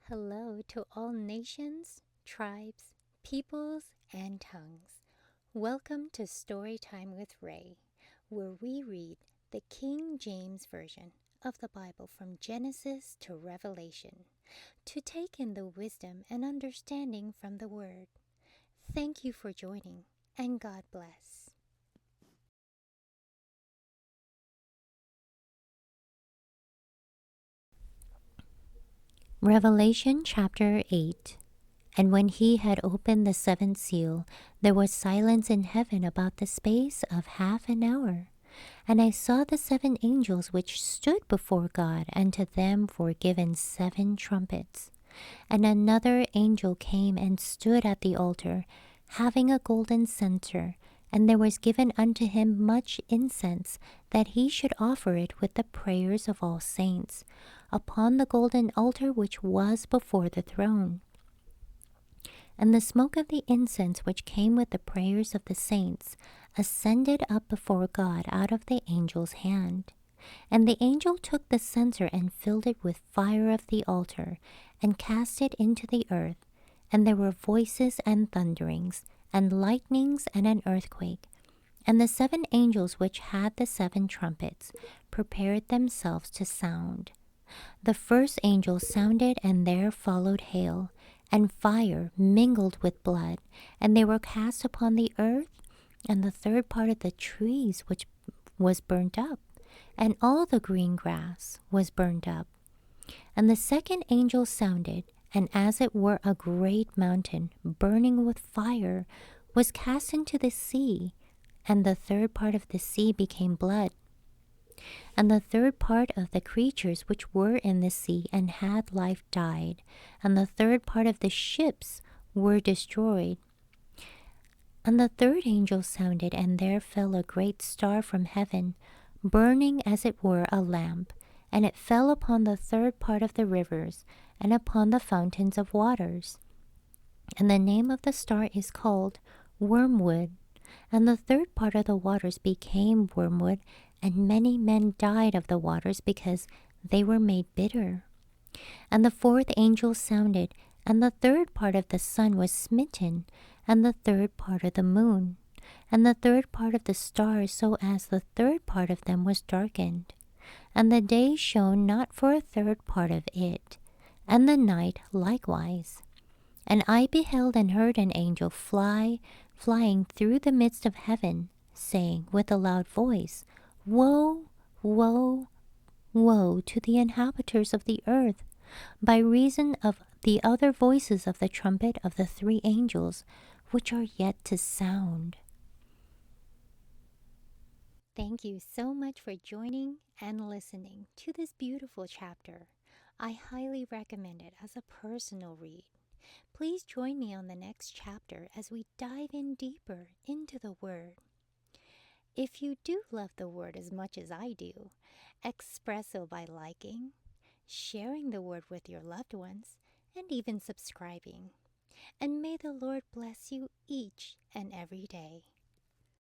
Hello to all nations, tribes, peoples, and tongues. Welcome to Storytime with Rae, where we read the King James Version of the Bible from Genesis to Revelation, to take in the wisdom and understanding from the Word. Thank you for joining, and God bless. Revelation chapter 8. And when he had opened the seventh seal, there was silence in heaven about the space of half an hour. And I saw the 7 angels which stood before God, and to them were given 7 trumpets. And another angel came and stood at the altar, having a golden censer, and there was given unto him much incense, that he should offer it with the prayers of all saints, upon the golden altar which was before the throne. And the smoke of the incense which came with the prayers of the saints ascended up before God out of the angel's hand. And the angel took the censer and filled it with fire of the altar, and cast it into the earth. And there were voices and thunderings, and lightnings, and an earthquake. And the 7 angels which had the 7 trumpets prepared themselves to sound. The first angel sounded, and there followed hail, and fire mingled with blood, and they were cast upon the earth, and the third part of the trees which was burnt up, and all the green grass was burned up. And the second angel sounded, and as it were a great mountain burning with fire was cast into the sea, and the third part of the sea became blood. And the third part of the creatures which were in the sea and had life died, and the third part of the ships were destroyed. And the third angel sounded, and there fell a great star from heaven, burning as it were a lamp, and it fell upon the third part of the rivers, and upon the fountains of waters. And the name of the star is called Wormwood. And the third part of the waters became wormwood, and many men died of the waters because they were made bitter. And the fourth angel sounded, and the third part of the sun was smitten, and the third part of the moon, and the third part of the stars, so as the third part of them was darkened. And the day shone not for a third part of it, and the night likewise. And I beheld and heard an angel flying through the midst of heaven, saying with a loud voice, Woe, woe, woe to the inhabitants of the earth, by reason of the other voices of the trumpet of the 3 angels, which are yet to sound. Thank you so much for joining and listening to this beautiful chapter. I highly recommend it as a personal read. Please join me on the next chapter as we dive in deeper into the Word. If you do love the Word as much as I do, express so by liking, sharing the Word with your loved ones, and even subscribing. And may the Lord bless you each and every day.